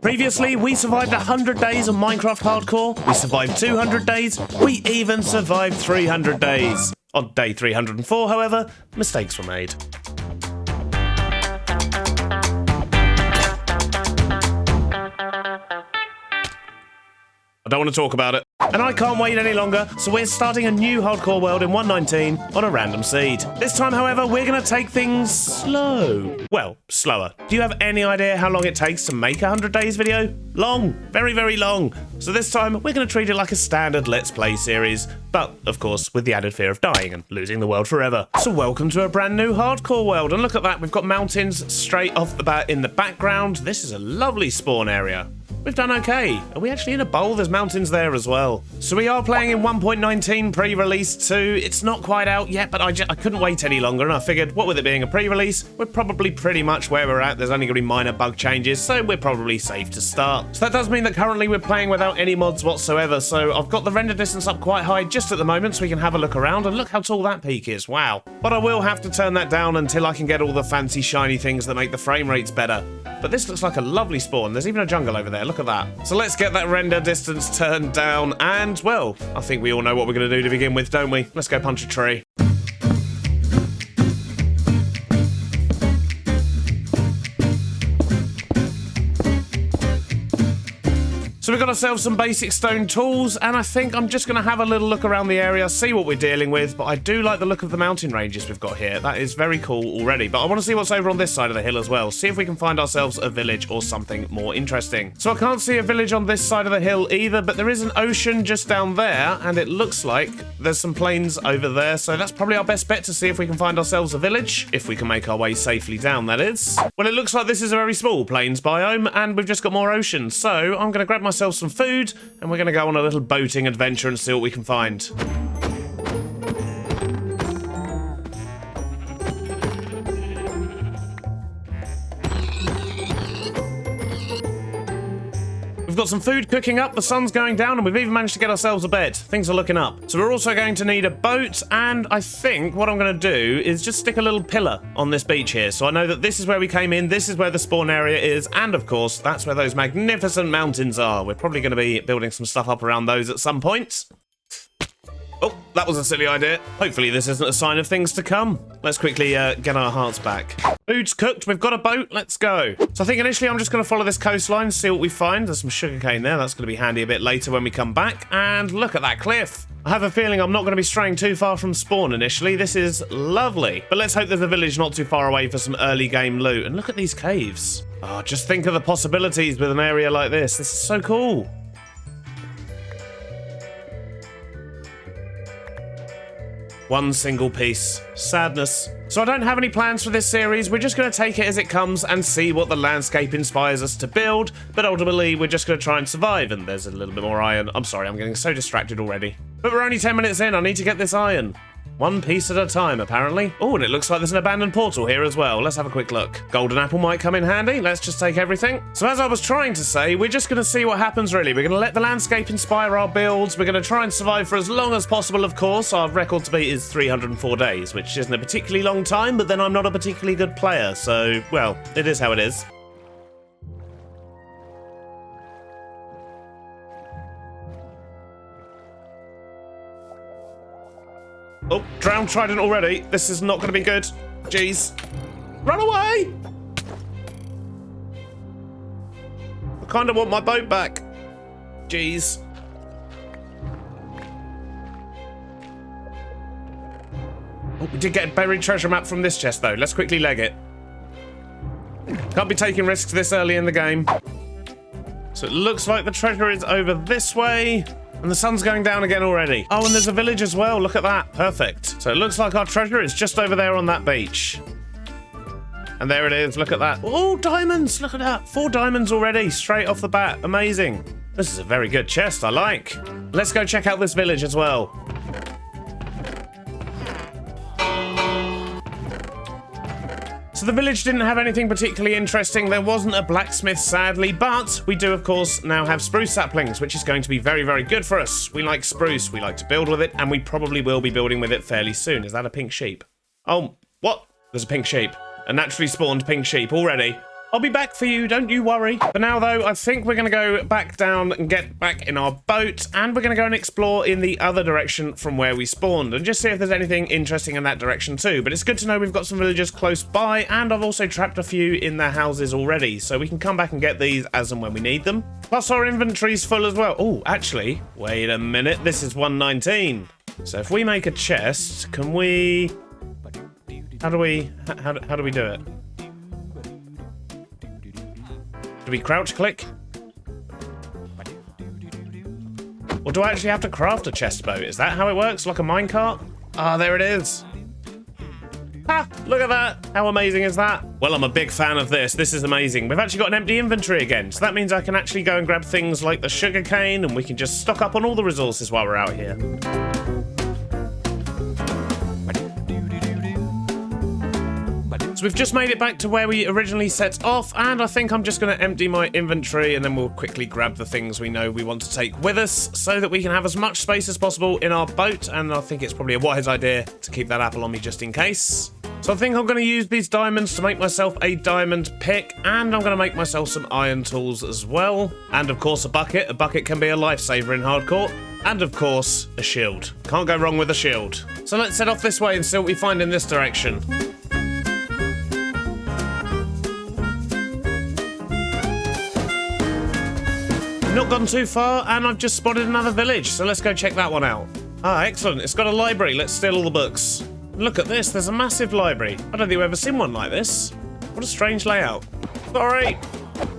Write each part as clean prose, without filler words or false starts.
Previously, we survived 100 days of Minecraft Hardcore, we survived 200 days, we even survived 300 days. On day 304, however, mistakes were made. I don't want to talk about it. And I can't wait any longer, so we're starting a new hardcore world in 119 on a random seed. This time, however, we're going to take things slow. Well, slower. Do you have any idea how long it takes to make a 100 days video? Long. Very, very long. So this time, we're going to treat it like a standard Let's Play series, but, of course, with the added fear of dying and losing the world forever. So welcome to a brand new hardcore world, and look at that, we've got mountains straight off the bat in the background. This is a lovely spawn area. We've done okay. Are we actually in a bowl? There's mountains there as well. So we are playing in 1.19 pre-release 2. It's not quite out yet, but I couldn't wait any longer, and I figured, what with it being a pre-release, we're probably pretty much where we're at. There's only going to be minor bug changes, so we're probably safe to start. So that does mean that currently we're playing without any mods whatsoever, so I've got the render distance up quite high just at the moment so we can have a look around, and look how tall that peak is. Wow. But I will have to turn that down until I can get all the fancy shiny things that make the frame rates better. But this looks like a lovely spawn. There's even a jungle over there. Look at that. So let's get that render distance turned down. And, well, I think we all know what we're going to do to begin with, don't we? Let's go punch a tree. So we've got ourselves some basic stone tools, and I think I'm just going to have a little look around the area, see what we're dealing with, but I do like the look of the mountain ranges we've got here. That is very cool already, but I want to see what's over on this side of the hill as well, see if we can find ourselves a village or something more interesting. So I can't see a village on this side of the hill either, but there is an ocean just down there, and it looks like there's some plains over there, so that's probably our best bet to see if we can find ourselves a village, if we can make our way safely down, that is. Well, it looks like this is a very small plains biome, and we've just got more ocean, so I'm going to grab myself some food, and we're going to go on a little boating adventure and see what we can find. We've got some food cooking up, the sun's going down, and we've even managed to get ourselves a bed. Things are looking up. So we're also going to need a boat, and I think what I'm going to do is just stick a little pillar on this beach here. So I know that this is where we came in, this is where the spawn area is, and of course, that's where those magnificent mountains are. We're probably going to be building some stuff up around those at some point. Oh, that was a silly idea. Hopefully this isn't a sign of things to come. Let's quickly get our hearts back. Food's cooked, we've got a boat, let's go. So I think initially I'm just going to follow this coastline, see what we find. There's some sugarcane there, that's going to be handy a bit later when we come back. And look at that cliff. I have a feeling I'm not going to be straying too far from spawn initially. This is lovely. But let's hope there's a village not too far away for some early game loot. And look at these caves. Oh, just think of the possibilities with an area like this. This is so cool. One single piece. Sadness. So I don't have any plans for this series. We're just going to take it as it comes and see what the landscape inspires us to build. But ultimately, we're just going to try and survive. And there's a little bit more iron. I'm sorry, I'm getting so distracted already. But we're only 10 minutes in. I need to get this iron. One piece at a time, apparently. Oh, and it looks like there's an abandoned portal here as well. Let's have a quick look. Golden apple might come in handy. Let's just take everything. So as I was trying to say, we're just going to see what happens, really. We're going to let the landscape inspire our builds. We're going to try and survive for as long as possible, of course. Our record to beat is 304 days, which isn't a particularly long time, but then I'm not a particularly good player. So, well, it is how it is. Oh, drowned trident already. This is not going to be good. Jeez. Run away! I kind of want my boat back. Jeez. Oh, we did get a buried treasure map from this chest, though. Let's quickly leg it. Can't be taking risks this early in the game. So it looks like the treasure is over this way. And the sun's going down again already. Oh, and there's a village as well. Look at that. Perfect. So it looks like our treasure is just over there on that beach. And there it is. Look at that. Oh, diamonds. Look at that. 4 diamonds already. Straight off the bat. Amazing. This is a very good chest. I like. Let's go check out this village as well. So the village didn't have anything particularly interesting. There wasn't a blacksmith, sadly, but we do, of course, now have spruce saplings, which is going to be very, very good for us. We like spruce, we like to build with it, and we probably will be building with it fairly soon. Is that a pink sheep? Oh, what? There's a pink sheep. A naturally spawned pink sheep already. I'll be back for you, don't you worry. For now, though, I think we're going to go back down and get back in our boat, and we're going to go and explore in the other direction from where we spawned, and just see if there's anything interesting in that direction too. But it's good to know we've got some villagers close by, and I've also trapped a few in their houses already, so we can come back and get these as and when we need them. Plus, our inventory's full as well. Oh, actually, wait a minute. This is 119. So if we make a chest, can we... How do we do it? Do we crouch click? Or do I actually have to craft a chest boat? Is that how it works? Like a minecart? Ah, there it is. Ha! Look at that! How amazing is that? Well, I'm a big fan of this. This is amazing. We've actually got an empty inventory again, so that means I can actually go and grab things like the sugarcane, and we can just stock up on all the resources while we're out here. So we've just made it back to where we originally set off, and I think I'm just going to empty my inventory, and then we'll quickly grab the things we know we want to take with us so that we can have as much space as possible in our boat, and I think it's probably a wise idea to keep that apple on me just in case. So I think I'm going to use these diamonds to make myself a diamond pick, and I'm going to make myself some iron tools as well. And of course a bucket. A bucket can be a lifesaver in hardcore. And of course, a shield. Can't go wrong with a shield. So let's head off this way and see what we find in this direction. Not gone too far, and I've just spotted another village, so let's go check that one out. Ah, excellent. It's got a library. Let's steal all the books. Look at this. There's a massive library. I don't think we've ever seen one like this. What a strange layout. Sorry.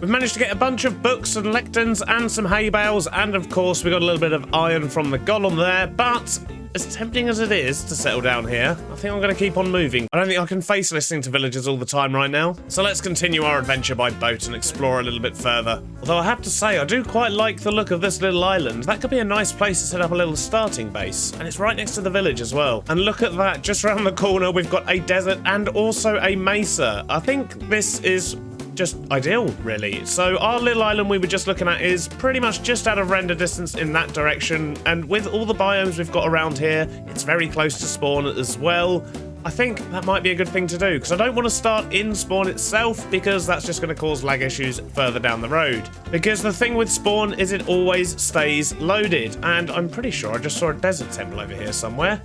We've managed to get a bunch of books and lecterns and some hay bales, and of course we got a little bit of iron from the golem there, but as tempting as it is to settle down here, I think I'm going to keep on moving. I don't think I can face listening to villagers all the time right now. So let's continue our adventure by boat and explore a little bit further. Although I have to say, I do quite like the look of this little island. That could be a nice place to set up a little starting base. And it's right next to the village as well. And look at that, just around the corner, we've got a desert and also a mesa. I think this is just ideal, really. So our little island we were just looking at is pretty much just out of render distance in that direction, and with all the biomes we've got around here, it's very close to spawn as well. I think that might be a good thing to do, because I don't want to start in spawn itself, because that's just going to cause lag issues further down the road. Because the thing with spawn is it always stays loaded, and I'm pretty sure I just saw a desert temple over here somewhere.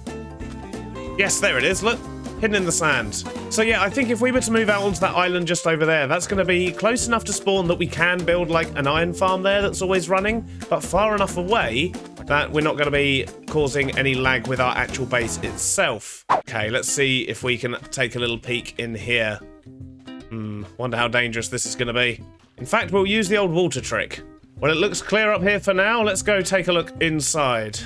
Yes, there it is, look. Hidden in the sand. So yeah, I think if we were to move out onto that island just over there, that's going to be close enough to spawn that we can build like an iron farm there that's always running, but far enough away that we're not going to be causing any lag with our actual base itself. Okay, let's see if we can take a little peek in here. Wonder how dangerous this is going to be. In fact, we'll use the old water trick. Well, it looks clear up here for now. Let's go take a look inside.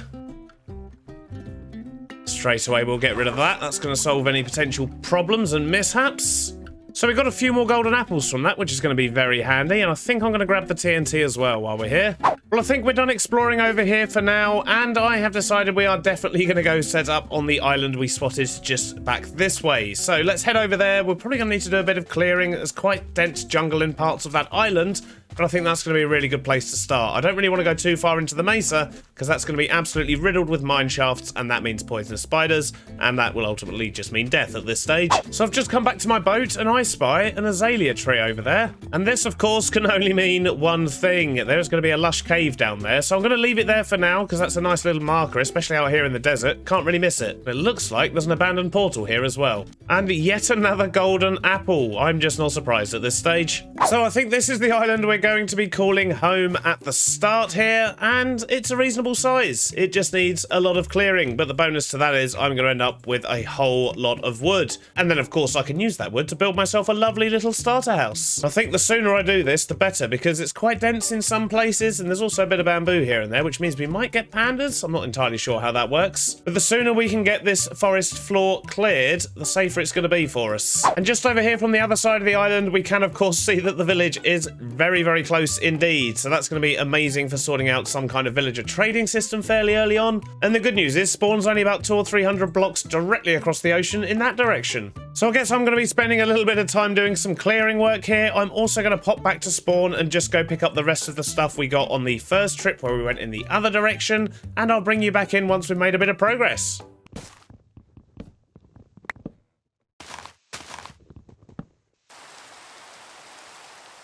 Straight away we'll get rid of that. That's going to solve any potential problems and mishaps. So we got a few more golden apples from that, which is going to be very handy, and I think I'm going to grab the TNT as well while we're here. Well, I think we're done exploring over here for now, and I have decided we are definitely going to go set up on the island we spotted just back this way. So let's head over there. We're probably going to need to do a bit of clearing. There's quite dense jungle in parts of that island, but I think that's going to be a really good place to start. I don't really want to go too far into the mesa, because that's going to be absolutely riddled with mine shafts, and that means poisonous spiders, and that will ultimately just mean death at this stage. So I've just come back to my boat, and I spy an azalea tree over there. And this, of course, can only mean one thing. There's going to be a lush cave down there, so I'm going to leave it there for now, because that's a nice little marker, especially out here in the desert. Can't really miss it. It looks like there's an abandoned portal here as well. And yet another golden apple. I'm just not surprised at this stage. So I think this is the island we're going to be calling home at the start here, and it's a reasonable size. It just needs a lot of clearing, but the bonus to that is I'm going to end up with a whole lot of wood. And then, of course, I can use that wood to build myself a lovely little starter house. I think the sooner I do this, the better, because it's quite dense in some places, and there's also a bit of bamboo here and there, which means we might get pandas. I'm not entirely sure how that works. But the sooner we can get this forest floor cleared, the safer it's going to be for us. And just over here from the other side of the island, we can, of course, see that the village is very, very close indeed. So that's going to be amazing for sorting out some kind of villager trading system fairly early on. And the good news is spawn's only about 200 or 300 blocks directly across the ocean in that direction. So I guess I'm going to be spending a little bit of time doing some clearing work here. I'm also going to pop back to spawn and just go pick up the rest of the stuff we got on the first trip where we went in the other direction, and I'll bring you back in once we've made a bit of progress.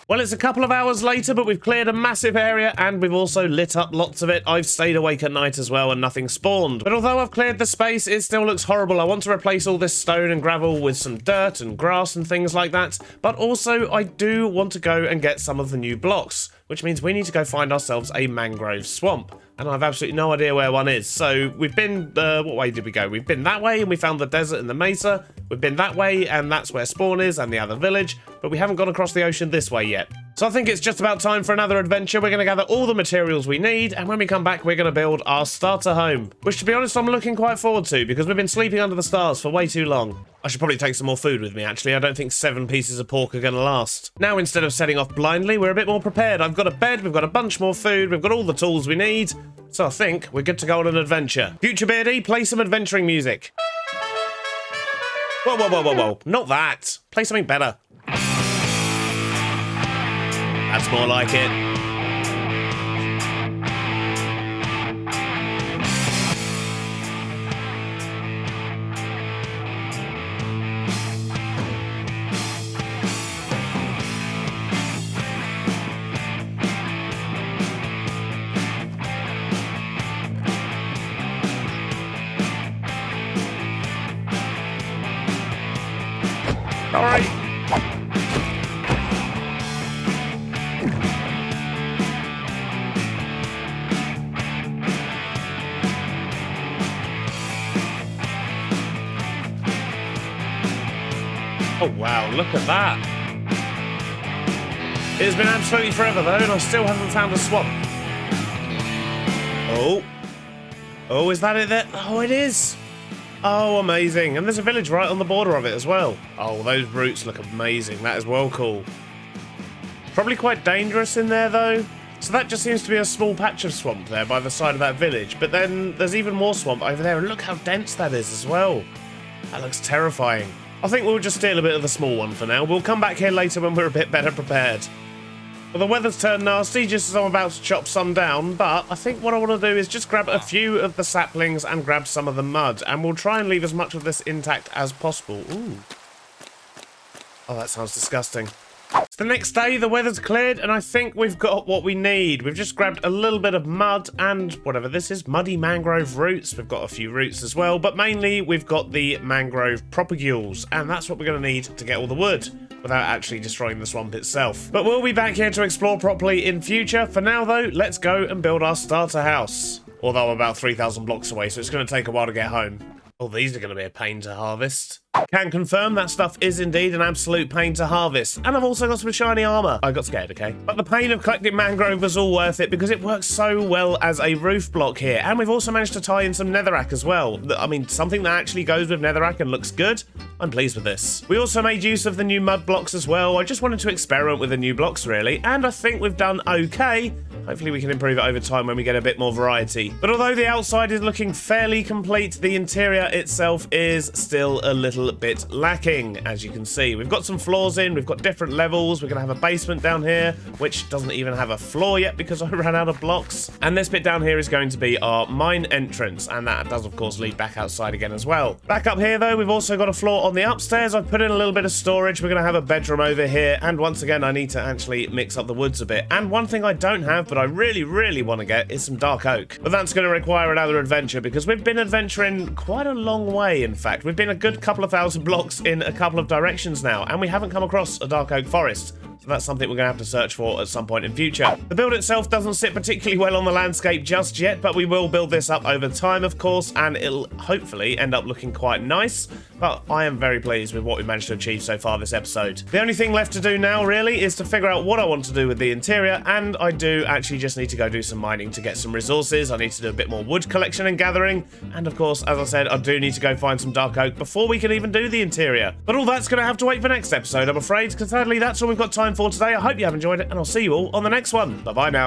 Well, it's a couple of hours later, but we've cleared a massive area and we've also lit up lots of it. I've stayed awake at night as well and nothing spawned. But although I've cleared the space, it still looks horrible. I want to replace all this stone and gravel with some dirt and grass and things like that. But also, I do want to go and get some of the new blocks, which means we need to go find ourselves a mangrove swamp. And I've absolutely no idea where one is. So we've been, what way did we go? We've been that way and we found the desert and the mesa. We've been that way and that's where spawn is and the other village. But we haven't gone across the ocean this way yet. So I think it's just about time for another adventure. We're going to gather all the materials we need. And when we come back, we're going to build our starter home. Which, to be honest, I'm looking quite forward to because we've been sleeping under the stars for way too long. I should probably take some more food with me, actually. I don't think 7 pieces of pork are going to last. Now, instead of setting off blindly, we're a bit more prepared. I've got a bed, we've got a bunch more food, we've got all the tools we need. So I think we're good to go on an adventure. Future Beardy, play some adventuring music. Whoa, whoa, whoa, whoa, whoa. Not that. Play something better. That's more like it. All right. Oh, wow, look at that. It has been absolutely forever, though, and I still haven't found a swamp. Oh. Oh, is that it there? Oh, it is. Oh, amazing. And there's a village right on the border of it as well. Oh, those roots look amazing. That is well cool. Probably quite dangerous in there, though. So that just seems to be a small patch of swamp there by the side of that village. But then there's even more swamp over there. And look how dense that is as well. That looks terrifying. I think we'll just steal a bit of the small one for now. We'll come back here later when we're a bit better prepared. Well, the weather's turned nasty just as I'm about to chop some down, but I think what I want to do is just grab a few of the saplings and grab some of the mud, and we'll try and leave as much of this intact as possible. Ooh. Oh, that sounds disgusting. It's the next day, the weather's cleared, and I think we've got what we need. We've just grabbed a little bit of mud and whatever this is, muddy mangrove roots. We've got a few roots as well, but mainly we've got the mangrove propagules, and that's what we're going to need to get all the wood, without actually destroying the swamp itself. But we'll be back here to explore properly in future. For now, though, let's go and build our starter house. Although I'm about 3,000 blocks away, so it's going to take a while to get home. Oh, these are going to be a pain to harvest. Can confirm that stuff is indeed an absolute pain to harvest. And I've also got some shiny armor. I got scared, okay? But the pain of collecting mangrove was all worth it because it works so well as a roof block here. And we've also managed to tie in some netherrack as well. I mean, something that actually goes with netherrack and looks good. I'm pleased with this. We also made use of the new mud blocks as well. I just wanted to experiment with the new blocks, really. And I think we've done okay. Hopefully we can improve it over time when we get a bit more variety. But although the outside is looking fairly complete, the interior itself is still a little bit lacking, as you can see. We've got some floors in, we've got different levels, we're going to have a basement down here, which doesn't even have a floor yet because I ran out of blocks. And this bit down here is going to be our mine entrance, and that does, of course, lead back outside again as well. Back up here, though, we've also got a floor on the upstairs. I've put in a little bit of storage. We're going to have a bedroom over here, and once again, I need to actually mix up the woods a bit. And one thing I don't have, but I really, really want to get is some dark oak. But that's going to require another adventure because we've been adventuring quite a long way, in fact. We've been a good couple of thousand blocks in a couple of directions now, and we haven't come across a dark oak forest. So that's something we're going to have to search for at some point in future. The build itself doesn't sit particularly well on the landscape just yet, but we will build this up over time, of course, and it'll hopefully end up looking quite nice. But I am very pleased with what we managed to achieve so far this episode. The only thing left to do now, really, is to figure out what I want to do with the interior, and I do actually just need to go do some mining to get some resources. I need to do a bit more wood collection and gathering, and of course, as I said, I do need to go find some dark oak before we can even do the interior. But all that's going to have to wait for next episode, I'm afraid, because sadly, that's all we've got time for today. I hope you have enjoyed it, and I'll see you all on the next one. Bye-bye now.